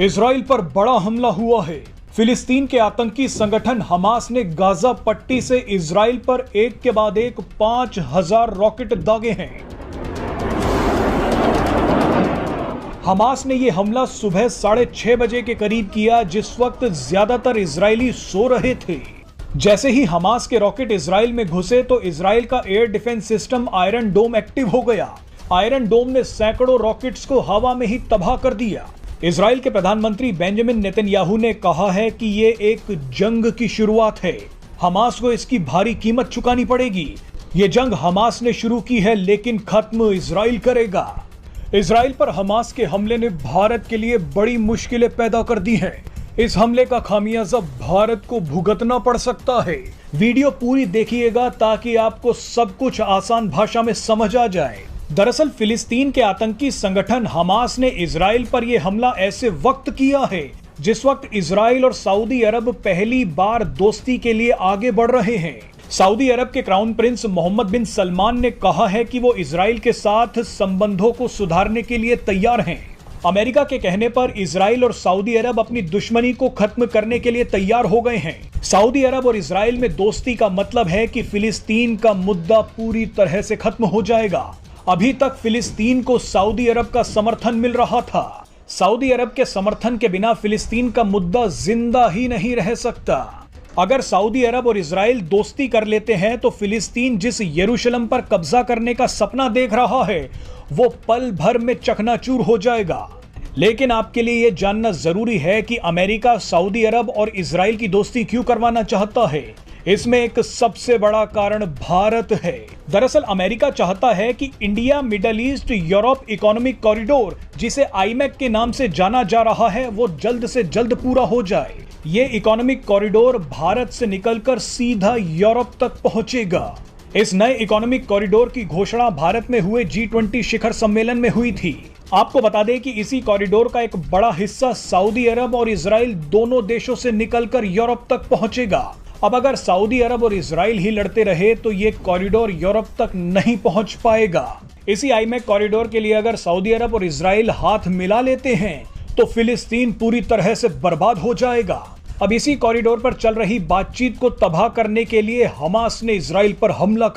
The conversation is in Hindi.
इजराइल पर बड़ा हमला हुआ है। फिलिस्तीन के आतंकी संगठन हमास ने गाजा पट्टी से इजराइल पर एक के बाद एक 5000 रॉकेट दागे हैं। हमास ने यह हमला सुबह 6:30 बजे के करीब किया, जिस वक्त ज्यादातर इजरायली सो रहे थे। जैसे ही हमास के रॉकेट इजराइल में घुसे तो इजराइल का एयर डिफेंस सिस्टम आयरन डोम एक्टिव हो गया। आयरन डोम ने सैकड़ों रॉकेट्स को हवा में ही तबाह कर दिया। इजराइल के प्रधानमंत्री बेंजामिन नेतन्याहू ने कहा है कि ये एक जंग की शुरुआत है। हमास को इसकी भारी कीमत चुकानी पड़ेगी। ये जंग हमास ने शुरू की है, लेकिन खत्म इजराइल करेगा। इजराइल पर हमास के हमले ने भारत के लिए बड़ी मुश्किलें पैदा कर दी हैं। इस हमले का खामियाजा भारत को भुगतना पड़ सकता है। वीडियो पूरी देखिएगा ताकि आपको सब कुछ आसान भाषा में समझ आ जाए। दरअसल फिलिस्तीन के आतंकी संगठन हमास ने इजराइल पर यह हमला ऐसे वक्त किया है जिस वक्त इजराइल और सऊदी अरब पहली बार दोस्ती के लिए आगे बढ़ रहे हैं। सऊदी अरब के क्राउन प्रिंस मोहम्मद बिन सलमान ने कहा है कि वो इजराइल के साथ संबंधों को सुधारने के लिए तैयार हैं। अमेरिका के कहने पर इजराइल और सऊदी अरब अपनी दुश्मनी को खत्म करने के लिए तैयार हो गए हैं। सऊदी अरब और इजराइल में दोस्ती का मतलब है कि फिलिस्तीन का मुद्दा पूरी तरह से खत्म हो जाएगा। अभी तक फिलिस्तीन को सऊदी अरब का समर्थन मिल रहा था। सऊदी अरब के समर्थन के बिना फिलिस्तीन का मुद्दा जिंदा ही नहीं रह सकता। अगर सऊदी अरब और इजराइल दोस्ती कर लेते हैं तो फिलिस्तीन जिस यरूशलेम पर कब्जा करने का सपना देख रहा है वो पल भर में चकनाचूर हो जाएगा। लेकिन आपके लिए यह जानना जरूरी है कि अमेरिका सऊदी अरब और इजराइल की दोस्ती क्यों करवाना चाहता है। इसमें एक सबसे बड़ा कारण भारत है। दरअसल अमेरिका चाहता है कि India middle east Europe economic corridor, जिसे आईमेक के नाम से जाना जा रहा है, वो जल्द से जल्द पूरा हो जाए। ये इकोनॉमिक कॉरिडोर भारत से निकलकर सीधा यूरोप तक पहुंचेगा। इस नए इकोनॉमिक कॉरिडोर की घोषणा भारत में हुए G20 शिखर सम्मेलन में हुई थी। आपको बता दें कि इसी कॉरिडोर का एक बड़ा हिस्सा सऊदी अरब और इजराइल दोनों देशों से निकलकर यूरोप तक पहुंचेगा। अब अगर सऊदी अरब और इजराइल ही लड़ते रहे तो ये कॉरिडोर यूरोप तक नहीं पहुंच पाएगा। इसी आईमेक कॉरिडोर के लिए अगर सऊदी अरब और इजराइल हाथ मिला लेते हैं तो फिलिस्तीन पूरी तरह से बर्बाद हो जाएगा। अब इसी कॉरिडोर पर चल रही बातचीत को तबाह करने के लिए हमास ने इजराइल पर हमला